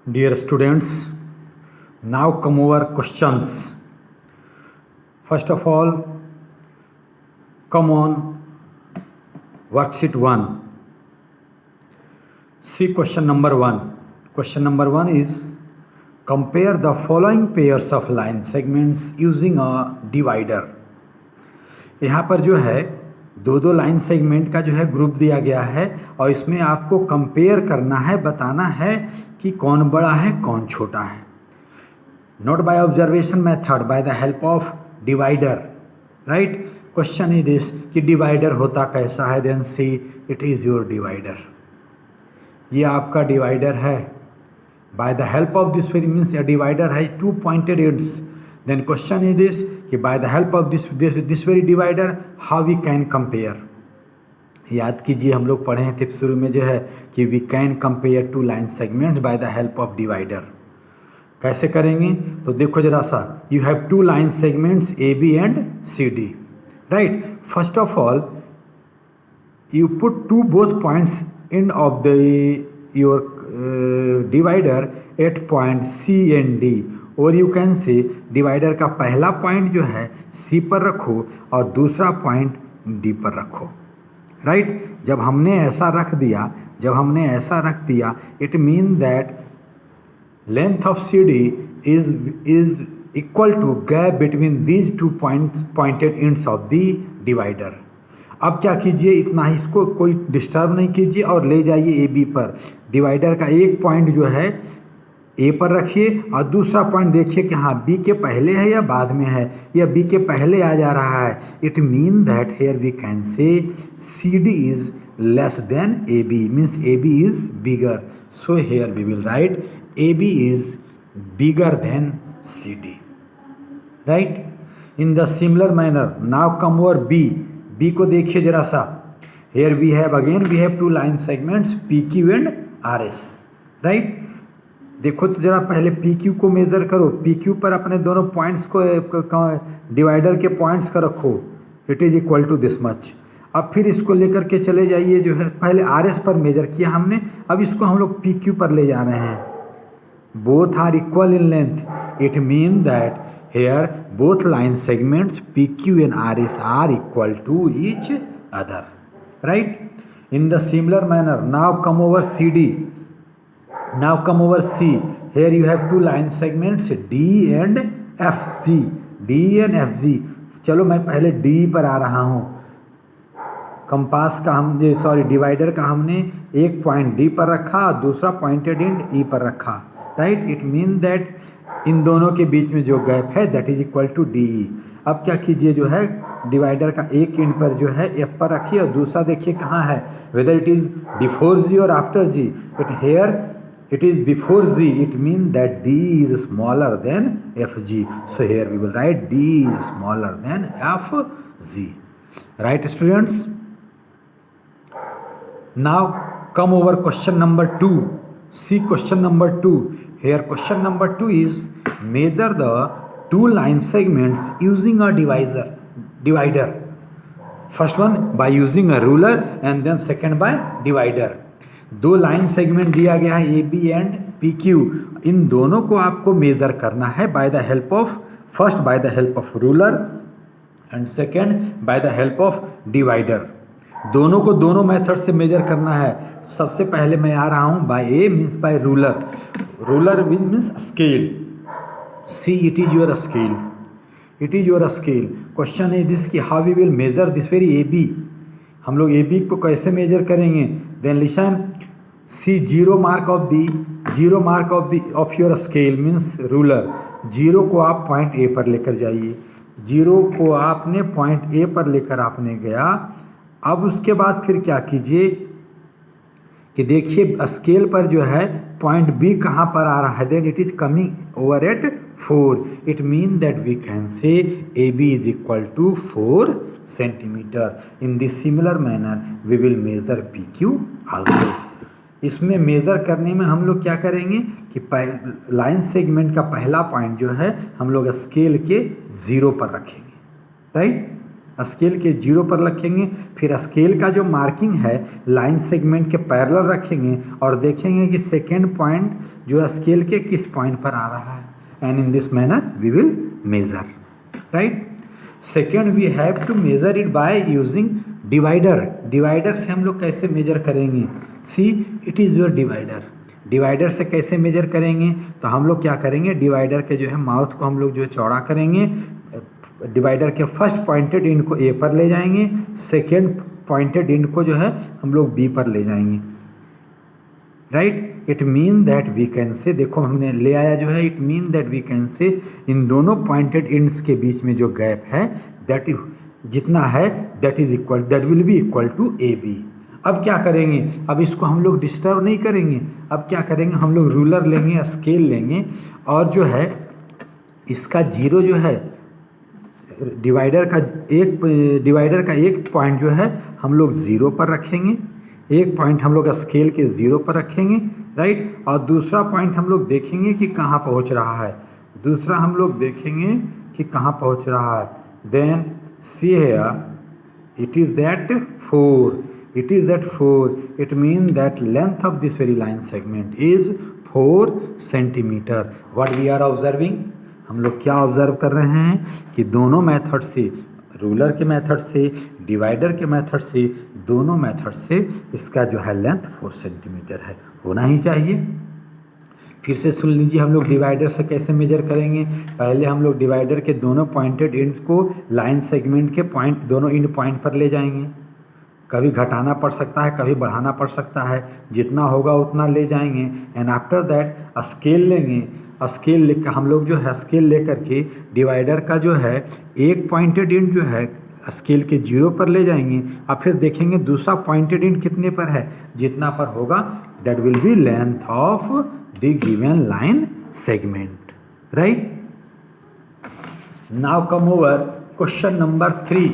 Dear students, now come over questions. First of all, come on worksheet 1. See question number 1. Question number 1 is compare the following pairs of line segments using a divider. यहाँ पर जो है दो line segment का जो है group दिया गया है और इसमें आपको कंपेयर करना है, बताना है कि कौन बड़ा है कौन छोटा है. Not by observation method, by the help of divider. Right, question is this कि डिवाइडर होता कैसा है. Then see it is your divider. ये आपका डिवाइडर है. By the help of this very means a divider has 2 pointed ends. Then question is this कि by the help of this very divider how we can compare. याद कीजिए हम लोग पढ़े थे शुरू में जो है कि we can compare 2 line segments by the help of divider. कैसे करेंगे तो देखो जरा सा. You have 2 line segments A B and C D. Right, first of all you put both points end of your divider at point C and D, और you can say divider का पहला point जो है C पर रखो और दूसरा point D पर रखो. राइट, जब हमने ऐसा रख दिया it mean that length of CD is equal to gap between these 2 pointed ends of the divider. अब क्या कीजिए, इतना ही इसको कोई डिस्टर्ब नहीं कीजिए और ले जाइए ए बी पर. डिवाइडर का एक पॉइंट जो है ए पर रखिए और दूसरा पॉइंट देखिए कि हाँ बी के पहले है या बाद में है, या बी के पहले आ जा रहा है. It mean that here we can say C D is less than A B, means A B is bigger. So here we will write A B is bigger than C D. Right, in the similar manner now come over B. B को देखिए जरा सा. Here we have again we have 2 line segments P Q and R S. Right, देखो तो जरा पहले P Q को measure करो. पी क्यू पर अपने दोनों पॉइंट्स को डिवाइडर के पॉइंट्स का रखो. It is equal to this much. अब फिर इसको लेकर के चले जाइए जो है पहले आर एस पर मेजर किया हमने, अब इसको हम लोग पी क्यू पर ले जा रहे हैं. Both are equal in length. It mean that here both line segments PQ and RS are equal to each other. Right, in the similar manner now come over CD. Now come over C. Here you have 2 line segments D and FG. D and FG. चलो मैं पहले D पर आ रहा हूँ. Compass का divider का हमने एक पॉइंट D पर रखा और दूसरा पॉइंटेड एंड E पर रखा. राइट, इट मीन दैट इन दोनों के बीच में जो गैप है that is equal to D. अब क्या कीजिए जो है डिवाइडर का एक एंड पर जो है एफ पर रखिए और दूसरा देखिए कहाँ है, whether it is before G और after G. But here it is before G. It mean that D is smaller than F G. So here we will write D is smaller than F G. Right students, now come over question number 2. See question number 2. Here question number 2 is measure the 2 line segments using a divider. First one by using a ruler and then second by divider. 2 line segment दिया गया है A B and P Q. इन दोनों को आपको measure करना है by the help of first by the help of ruler and second by the help of divider. दोनों को दोनों मेथड से मेजर करना है. सबसे पहले मैं आ रहा हूँ by a means by ruler. Ruler means scale. See it is your scale. It is your scale. Question is this कि how we will measure this very A B. हम लोग ए बी को कैसे मेजर करेंगे. Then listen, see zero mark of your scale means ruler. Zero को आप point A पर लेकर जाइए. जीरो को आपने पॉइंट ए पर लेकर आपने गया. अब उसके बाद फिर क्या कीजिए कि देखिए स्केल पर जो है पॉइंट बी कहाँ पर आ रहा है. Then it is coming over at 4. It mean that we can say A B is equal to 4 centimetre. In this similar manner we will measure P Q also. इसमें measure करने में हम लोग क्या करेंगे कि लाइन सेगमेंट का पहला पॉइंट जो है हम लोग स्केल के 0 पर रखेंगे. राइट, स्केल के 0 पर रखेंगे, फिर स्केल का जो मार्किंग है लाइन सेगमेंट के पैरेलल रखेंगे और देखेंगे कि सेकेंड पॉइंट जो स्केल के किस पॉइंट पर आ रहा है, and in this manner we will measure, right. Second we have to measure it by using divider. Divider से हम लोग कैसे मेजर करेंगे, see it is your divider. Divider से कैसे मेजर करेंगे, तो हम लोग क्या करेंगे, डिवाइडर के जो है माउथ को हम लोग जो है चौड़ा करेंगे, डिवाइडर के फर्स्ट पॉइंटेड एंड को ए पर ले जाएंगे, सेकेंड पॉइंटेड एंड को जो है हम लोग बी पर ले जाएंगे, right. It mean that we can say, देखो हमने ले आया जो है, it mean that we can say इन दोनों पॉइंटेड एंड्स के बीच में जो गैप है दैट जितना है that is equal, that will be equal to A B. अब क्या करेंगे, अब इसको हम लोग डिस्टर्ब नहीं करेंगे, अब क्या करेंगे, हम लोग रूलर लेंगे, स्केल लेंगे और जो है इसका 0 जो है डिवाइडर का एक पॉइंट जो है हम लोग 0 पर रखेंगे, एक पॉइंट हम लोग स्केल के 0 पर रखेंगे, राइट। और दूसरा पॉइंट हम लोग देखेंगे कि कहाँ पहुँच रहा है, दूसरा हम लोग देखेंगे कि कहाँ पहुँच रहा है। Then see here it is that 4, it is at 4, it means that length of this very line segment is 4 centimeter. What we are observing, हम लोग क्या ऑब्जर्व कर रहे हैं कि दोनों मेथड से, रूलर के मेथड से, डिवाइडर के मेथड से, दोनों मेथड से इसका जो है लेंथ 4 सेंटीमीटर है, होना ही चाहिए। फिर से सुन लीजिए, हम लोग डिवाइडर से कैसे मेजर करेंगे। पहले हम लोग डिवाइडर के दोनों पॉइंटेड एंड्स को लाइन सेगमेंट के पॉइंट, दोनों एंड पॉइंट पर ले जाएंगे। कभी घटाना पड़ सकता है, कभी बढ़ाना पड़ सकता है, जितना होगा उतना ले जाएंगे। एंड आफ्टर दैट स्केल लेंगे, स्केल लेकर हम लोग जो है स्केल लेकर के डिवाइडर का जो है एक पॉइंटेड एंड जो है स्केल के 0 पर ले जाएंगे और फिर देखेंगे दूसरा पॉइंटेड एंड कितने पर है, जितना पर होगा that will B length of the given line segment, right. Now come over question number 3।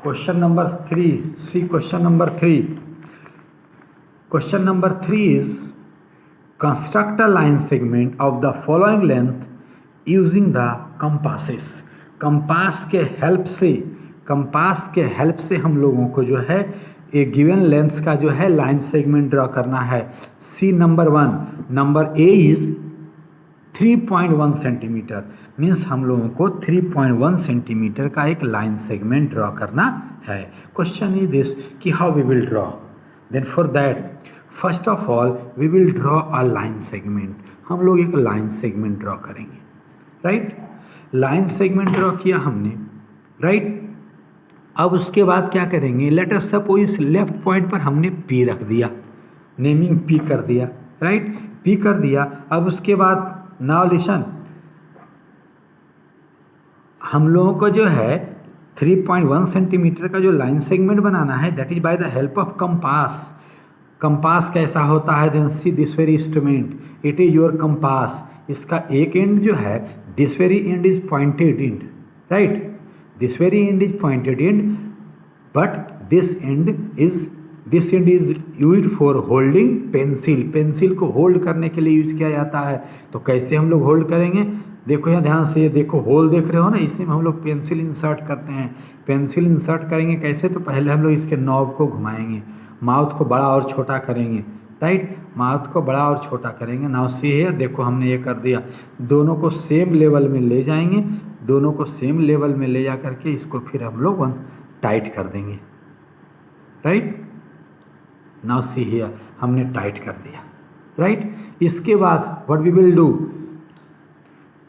Question number 3, see question number 3. Question number 3 is construct a line segment of the following length using the compasses. Compass के help से हम लोगों को जो है एक given length का जो है लाइन सेगमेंट ड्रॉ करना है। See number 1, number A is 3.1 centimetre, means हम लोगों को 3.1 सेंटीमीटर का एक लाइन सेगमेंट ड्रॉ करना है। क्वेश्चन इज दिस कि how we will draw, then for that first of all we will draw a line segment. हम लोग एक लाइन सेगमेंट ड्रॉ करेंगे, राइट। लाइन सेगमेंट ड्रॉ किया हमने, राइट। अब उसके बाद क्या करेंगे, लेट अस सपोज इस लेफ्ट पॉइंट पर हमने पी रख दिया, नेमिंग पी कर दिया, राइट, पी कर दिया। अब उसके बाद नाउ लिसन, हम लोगों को जो है 3.1 सेंटीमीटर का जो लाइन सेगमेंट बनाना है that is by the help of compass. Compass कैसा होता है, then see this very instrument, it is your compass. इसका एक एंड जो है this very end is pointed end, right, this very end is pointed end, but this end is used for holding pencil. Pencil को hold करने के लिए use किया जाता है। तो कैसे हम लोग होल्ड करेंगे, देखो यहाँ ध्यान से, देखो होल देख रहे हो ना, इसी में हम लोग पेंसिल इंसर्ट करते हैं। पेंसिल इंसर्ट करेंगे कैसे, तो पहले हम लोग इसके नॉब को घुमाएंगे, माउथ को बड़ा और छोटा करेंगे, राइट, माउथ को बड़ा और छोटा करेंगे। नाउ सी है, देखो हमने ये कर दिया। दोनों को सेम लेवल में ले जाएंगे, दोनों को सेम लेवल में ले जा करके इसको फिर हम लोग टाइट कर देंगे, राइट। नाउ सी हियर, हमने टाइट कर दिया, राइट। इसके बाद व्हाट वी विल डू,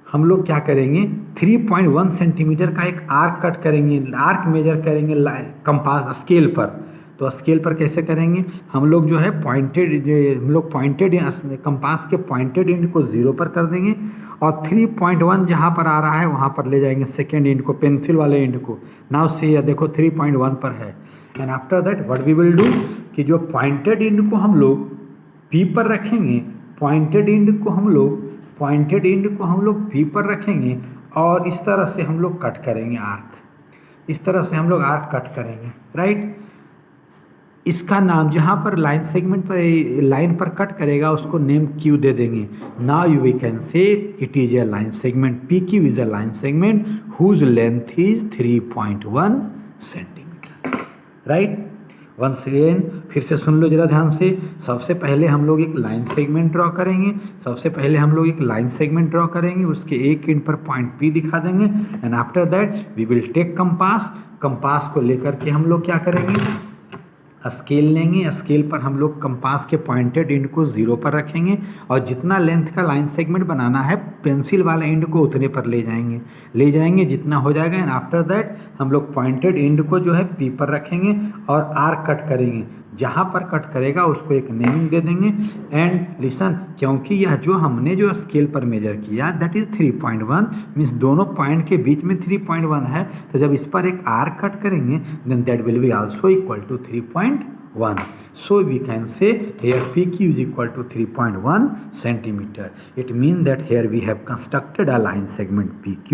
हम लोग क्या करेंगे, 3.1 सेंटीमीटर का एक आर्क कट करेंगे, आर्क मेजर करेंगे कंपास स्केल पर। तो स्केल पर कैसे करेंगे, हम लोग जो है पॉइंटेड कंपास के पॉइंटेड एंड को 0 पर कर देंगे और 3.1 जहाँ पर आ रहा है वहाँ पर ले जाएंगे सेकेंड एंड को, पेंसिल वाले एंड को। नाउ सी देखो 3.1 पर है। And after that what we will do कि जो पॉइंटेड एंड को हम लोग पी पर रखेंगे, पॉइंटेड एंड को हम लोग पी पर रखेंगे और इस तरह से हम लोग कट करेंगे आर्क, इस तरह से हम लोग आर्क कट करेंगे, राइट। इसका नाम जहाँ पर लाइन सेगमेंट पर लाइन पर कट करेगा उसको नेम क्यू दे देंगे. Now you we can say it is a line segment. P Q is a line segment whose length is 3.1 centimetre. Right. Once again फिर से सुन लो जरा ध्यान से. सबसे पहले हम लोग एक लाइन सेगमेंट ड्रॉ करेंगे. उसके एक एंड पर पॉइंट P दिखा देंगे. And after that we will take compass को लेकर के हम लोग क्या करेंगे, स्केल लेंगे. स्केल पर हम लोग कंपास के पॉइंटेड एंड को 0 पर रखेंगे और जितना लेंथ का लाइन सेगमेंट बनाना है पेंसिल वाले एंड को उतने पर ले जाएंगे जितना हो जाएगा. एंड आफ्टर दैट हम लोग पॉइंटेड एंड को जो है P पर रखेंगे और R कट करेंगे. जहाँ पर कट करेगा उसको एक नेमिंग दे देंगे. एंड लिसन, क्योंकि यह जो हमने जो स्केल पर मेजर किया दैट इज 3.1 मीन्स दोनों पॉइंट के बीच में 3.1 है. तो जब इस पर एक R कट करेंगे then that will be also equal to 3.1. So we can say here PQ is equal to 3.1 centimeter. It means that here we have constructed a line segment PQ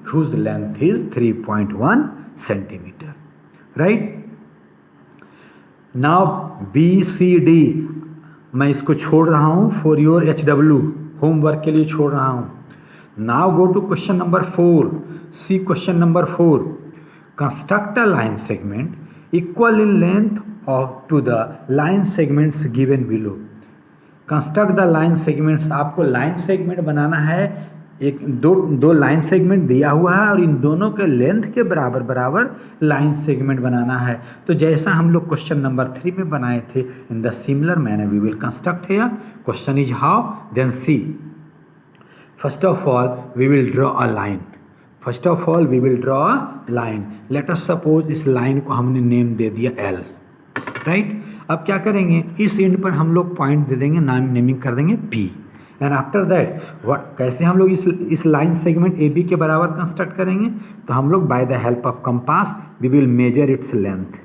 whose length is 3.1 centimeter. Right? Now BCD मैं इसको छोड़ रहा हूँ for your HW homework के लिए छोड़ रहा हूँ. Now go to question number 4. See question number 4. Construct a line segment equal in length to the line segments given below. Construct the line segments. आपको लाइन सेगमेंट बनाना है. एक दो लाइन सेगमेंट दिया हुआ है और इन दोनों के लेंथ के बराबर लाइन सेगमेंट बनाना है. तो जैसा हम लोग क्वेश्चन नंबर 3 में बनाए थे in the similar manner we will construct here. Question is how, then see. First of all we will draw a line. Let us suppose इस लाइन को हमने नेम दे दिया L. राइट. अब क्या करेंगे, इस एंड पर हम लोग पॉइंट दे देंगे, नेमिंग कर देंगे P. एंड आफ्टर दैट कैसे हम लोग इस लाइन सेगमेंट AB के बराबर कंस्ट्रक्ट करेंगे, तो हम लोग by the help of compass we will measure its length.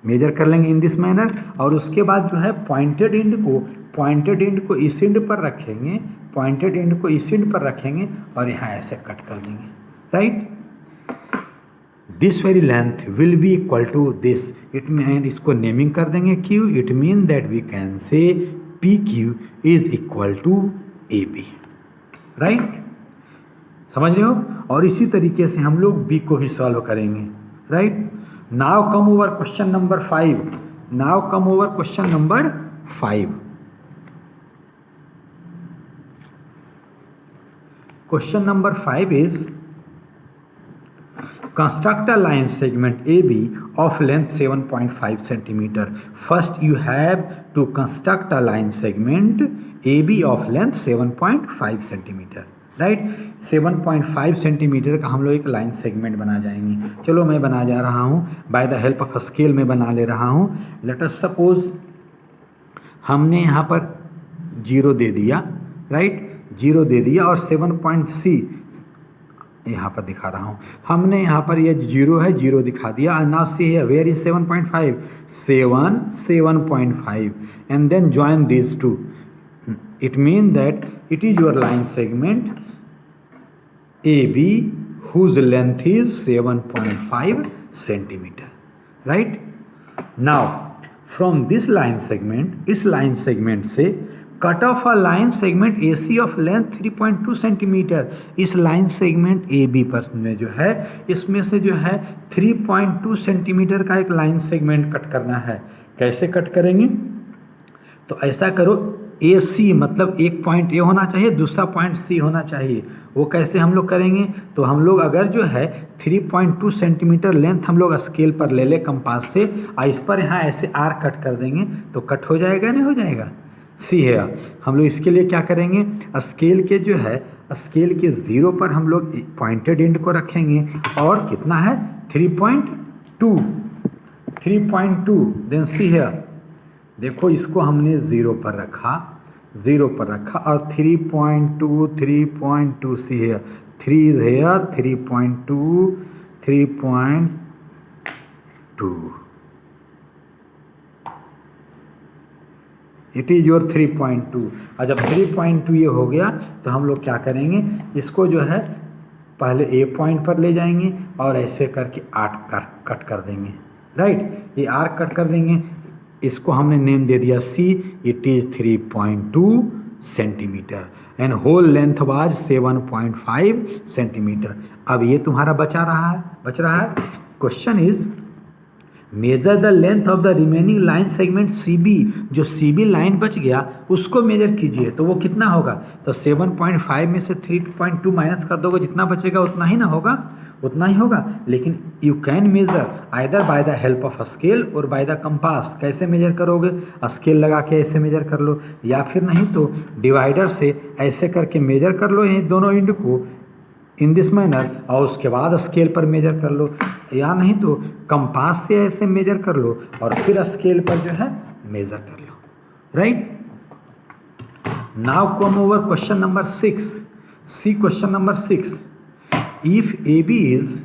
Measure कर लेंगे इन दिस मैनर. और उसके बाद जो है पॉइंटेड एंड को इस एंड पर रखेंगे और यहाँ ऐसे कट कर देंगे. Right. This very length will be equal to this. It mean इसको नेमिंग कर देंगे Q. It mean that we can say PQ is equal to AB. Right. समझ रहे हो. और इसी तरीके से हम लोग B को भी सॉल्व करेंगे. Right. Now come over question number 5. Question number 5 is construct a line segment AB of length 7.5 centimeter. First you have to construct a line segment AB of length 7.5 centimeter. Right. 7.5 centimetre का हम लोग एक line segment बना जाएंगे. चलो मैं बना जा रहा हूँ bye the help of scale में बना ले रहा हूँ. लेट अस सपोज हमने यहाँ पर 0 दे दिया. राइट. 0 दे दिया और 7.C यहाँ पर दिखा रहा हूँ. हमने यहाँ पर ये 0 है, 0 दिखा दिया. नाउ सी है where is 7.5. 7.5 and then join this two. It mean that it is your line segment AB whose length is 7.5 centimeter. Right. Now from this line segment, इस लाइन सेगमेंट से cut of a line segment AC of length 3.2 centimetre. इस line segment AB पर में जो है इसमें से जो है 3.2 सेंटीमीटर का एक लाइन सेगमेंट कट करना है. कैसे कट करेंगे, तो ऐसा करो AC मतलब एक पॉइंट A होना चाहिए, दूसरा पॉइंट C होना चाहिए. वो कैसे हम लोग करेंगे, तो हम लोग अगर जो है 3.2 सेंटीमीटर लेंथ हम लोग स्केल पर ले ले कंपास से और इस पर यहाँ ऐसे R कट कर देंगे तो कट हो जाएगा नहीं हो जाएगा. सी है. हम लोग इसके लिए क्या करेंगे, स्केल के जो है स्केल के 0 पर हम लोग पॉइंटेड एंड को रखेंगे और कितना है 3.2. देन सी है. देखो इसको हमने 0 पर रखा और 3.2 सी है. 3 is here 3.2 it is your 3.2. और जब 3.2 ये हो गया तो हम लोग क्या करेंगे, इसको जो है पहले A पॉइंट पर ले जाएंगे और ऐसे करके 8 कट कर देंगे. राइट। ये आर्क कट कर देंगे, इसको हमने नेम दे दिया C, it is 3.2 centimetre and whole length was 7.5 centimetre. अब ये तुम्हारा बच रहा है। Question is measure the length of the remaining line segment C B. जो सी बी लाइन बच गया उसको मेजर कीजिए, तो वो कितना होगा? तो 7.5 में से 3.2 माइनस कर दोगे, जितना बचेगा उतना ही ना होगा, उतना ही होगा। लेकिन you can measure either bye the help of scale और बाय द कंपास। कैसे मेजर करोगे? स्केल लगा के ऐसे मेजर कर लो, या फिर नहीं तो डिवाइडर से ऐसे करके मेजर कर लो ये दोनों एंड को इन दिस मैनर, और उसके बाद स्केल पर मेजर कर लो, या नहीं तो कंपास से ऐसे मेजर कर लो और फिर स्केल पर जो है मेजर कर लो, right. Now come over question number 6। See question number 6। If A B is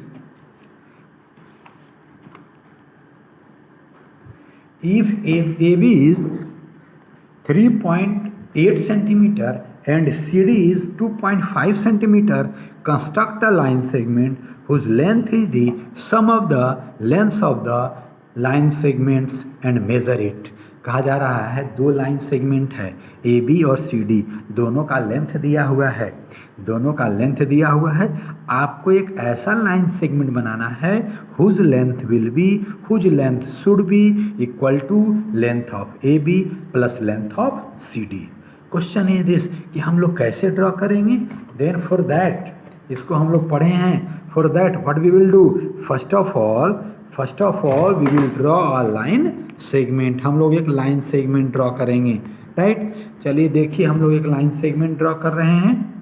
3.8 centimeter and CD is 2.5 centimeter, construct a line segment whose length is the sum of the lengths of the line segments and measure it। कहा जा रहा है दो line segment है A B और C D, दोनों का length दिया हुआ है, आपको एक ऐसा लाइन सेगमेंट बनाना है whose length should be equal to length of A B plus length of C D. Question is this कि हम लोग कैसे ड्रॉ करेंगे? देन फॉर दैट, इसको हम लोग पढ़े हैं, for that what we will do, first of all we will draw a line segment. हम लोग एक लाइन सेगमेंट ड्रॉ करेंगे, राइट। चलिए देखिए, हम लोग एक लाइन सेगमेंट ड्रॉ कर रहे हैं।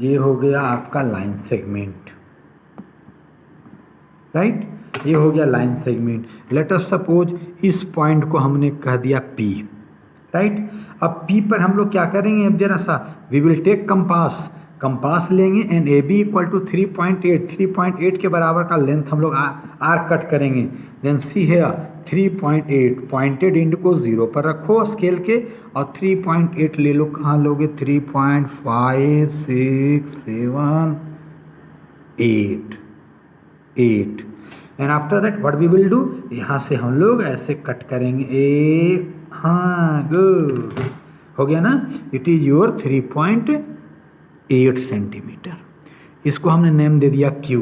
ये हो गया आपका लाइन सेगमेंट, राइट, ये हो गया line segment. Late us suppose इस पॉइंट को हमने कह दिया P, राइट। अब P पर हम लोग क्या करेंगे? अब जरा सा वी विल टेक कंपास लेंगे and A B equal to 3.8 के बराबर का लेंथ हम लोग आर्क कट करेंगे। देन सी है 3.8 पॉइंटेड एंड को 0 पर रखो स्केल के, और 3.8 ले लो, कहाँ लोगे? 3.5 6 7 8 and after that what we will do, यहाँ से हम लोग ऐसे कट करेंगे। हाँ, गुड, हो गया ना। It is your 3.8 centimetre. इसको हमने नेम दे दिया Q।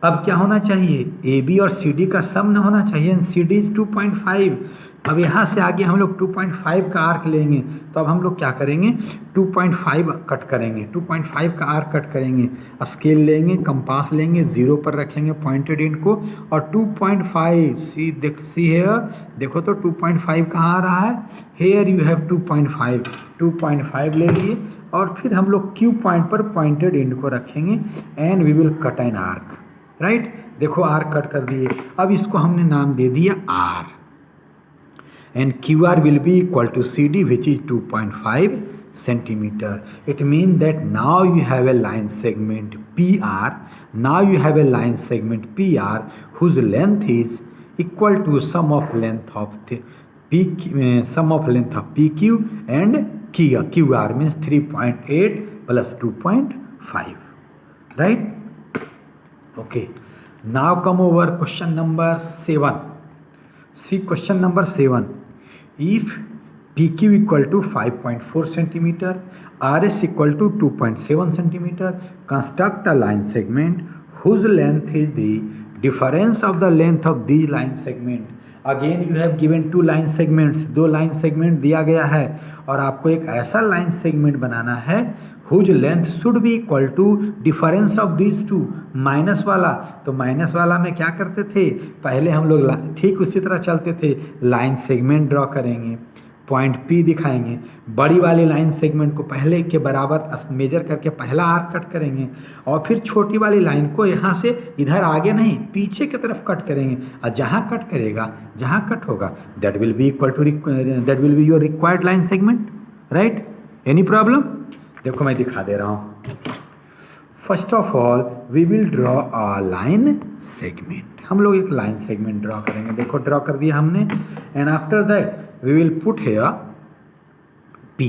अब क्या होना चाहिए? ए बी और सी डी का सम न होना चाहिए, सी डी इज 2.5। अब यहाँ से आगे हम लोग 2.5 का आर्क लेंगे, तो अब हम लोग क्या करेंगे? 2.5 कट करेंगे, 2.5 का आर्क कट करेंगे, स्केल लेंगे, कंपास लेंगे, 0 पर रखेंगे पॉइंटेड एंड को, और 2.5 सी हेयर, देखो तो 2.5 कहाँ आ रहा है? हेयर यू हैव 2.5 ले लिए, और फिर हम लोग Q पॉइंट पर पॉइंटेड एंड को रखेंगे and we will cut an arc, right. देखो आर्क कट कर दिए। अब इसको हमने नाम दे दिया R, and QR will be equal to CD, which is 2.5 centimeter. It means that now you have a line segment PR. Now you have a line segment PR whose length is equal to sum of length of PQ and QR, means 3.8 plus 2.5, right? Okay. Now come over question number 7. See question number 7. If PQ equal to 5.4 centimeter, RS equal to 2.7 centimeter, construct a line segment whose length is the difference of the length of these line segment. Again you have given two line segments, दो line segment दिया गया है, और आपको एक ऐसा line segment बनाना है whose length should be equal to difference of these two। Minus वाला, तो माइनस वाला में क्या करते थे? पहले हम लोग ठीक उसी तरह चलते थे, लाइन सेगमेंट ड्रॉ करेंगे, पॉइंट P दिखाएंगे, बड़ी वाली लाइन सेगमेंट को पहले के बराबर मेजर करके पहला आर्क कट करेंगे, और फिर छोटी वाली लाइन को यहाँ से इधर आगे नहीं पीछे की तरफ कट करेंगे, और जहाँ कट होगा that will be your required line segment, right. Any problem? देखो मैं दिखा दे रहा हूँ। First of all we will draw a line segment. हम लोग एक लाइन सेगमेंट ड्रॉ करेंगे, देखो ड्रॉ कर दिया हमने, and after that we will put here P।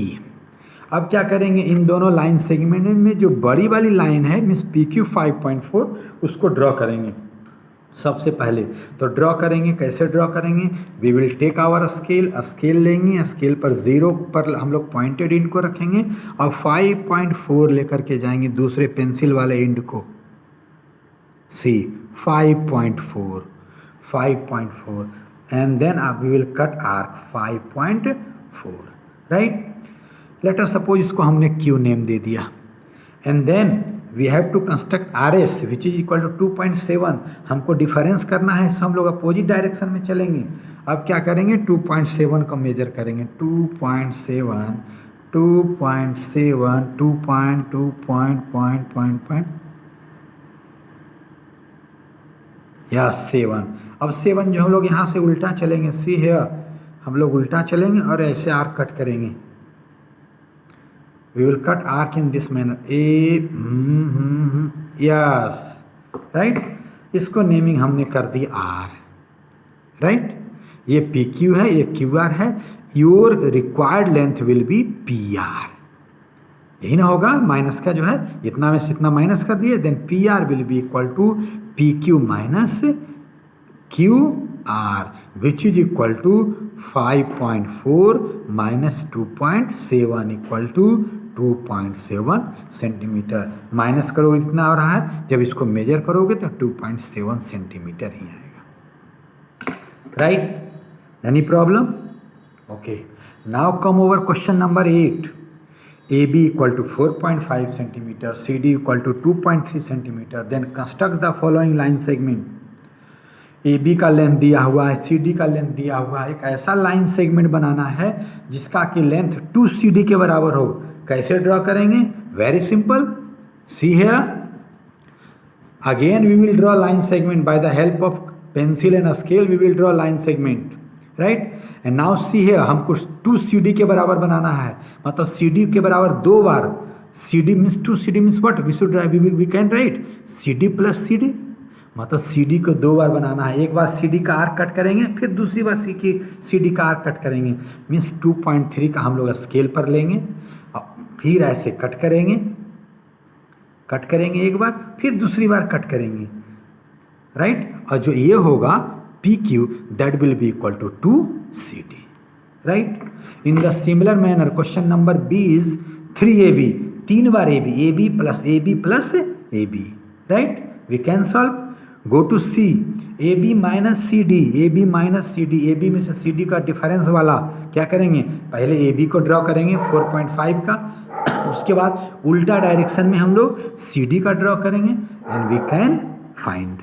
अब क्या करेंगे? इन दोनों लाइन सेगमेंट में जो बड़ी वाली लाइन है मीन्स PQ 5.4 उसको ड्रॉ करेंगे। सबसे पहले तो ड्रॉ करेंगे, कैसे ड्रॉ करेंगे? We will take our scale, scale लेंगे, स्केल पर 0 पर हम लोग पॉइंटेड एंड को रखेंगे और 5.4 लेकर के जाएंगे दूसरे पेंसिल वाले एंड को। सी 5.4 and then we will cut arc 5.4, right? Let us suppose इसको हमने Q नेम दे दिया and then we have to construct RS which is equal to 2.7। हमको डिफरेंस करना है, इससे हम लोग अपोजिट डायरेक्शन में चलेंगे। अब क्या करेंगे? 2.7 का मेजर करेंगे। 2.7 या 7। अब 7 जो हम लोग यहाँ से उल्टा चलेंगे, सी है हम लोग उल्टा चलेंगे और ऐसे आर्क कट करेंगे। We will cut arc in this manner yes, right. इसको नेमिंग हमने कर दी आर, राइट। ये पी क्यू है, ये क्यू आर है। Your required length will be P R, यही ना होगा। माइनस का जो है इतना में से इतना माइनस कर दिए, then P R will be equal to P Q minus Q R which is equal to 5.4 minus 2.7 equal to 2.7 centimetre. Minus करोगे इतना आ रहा है, जब इसको मेजर करोगे तो 2.7 सेंटीमीटर ही आएगा, right. Any problem? Okay, now come over question number 8। AB equal to 4.5 centimeter, CD equal to 2.3 centimeter. Then construct the following line segment. AB का लेंथ दिया हुआ है, CD का लेंथ दिया हुआ है। एक ऐसा लाइन सेगमेंट बनाना है जिसका कि लेंथ 2CD के बराबर हो। कैसे ड्रॉ करेंगे? Very simple, see here. Again we will draw line segment by the help of pencil and scale. We will draw line segment, right. And now see है, हमको 2CD के बराबर बनाना है, मतलब CD के बराबर 2 बार। CD means 2CD means what? We can write CD plus CD, मतलब CD को 2 बार बनाना है। एक बार CD का आर्क कट करेंगे, फिर दूसरी बार CD का आर्क कट करेंगे। मीन्स 2.3 का हम लोग स्केल पर लेंगे और फिर ऐसे कट करेंगे एक बार, फिर दूसरी बार कट करेंगे, राइट। और जो ये होगा PQ, that will be equal to 2CD, right? In the similar manner, question number B is 3AB, 3 bar AB plus AB, right? We can solve. Go to C, AB minus CD, AB में से CD का difference वाला क्या करेंगे? पहले AB को draw करेंगे 4.5 का, उसके बाद उल्टा डायरेक्शन में हम लोग CD का ड्रॉ करेंगे and we can find.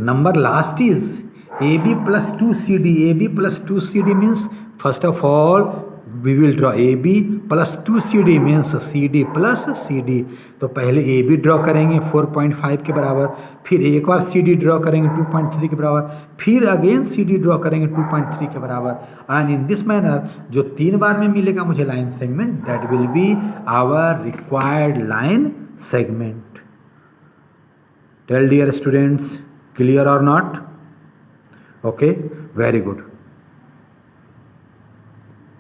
Number last is AB plus 2CD. AB plus 2CD means first of all we will draw AB plus 2CD means CD plus CD. तो पहले AB ड्रॉ करेंगे 4.5 के बराबर, फिर एक बार CD ड्रॉ करेंगे 2.3 के बराबर, फिर अगेन CD ड्रॉ करेंगे 2.3 के बराबर। एंड इन दिस मैनर जो 3 बार में मिलेगा मुझे line segment, that will be our required line segment. Tell dear students, clear or not? Okay, very good.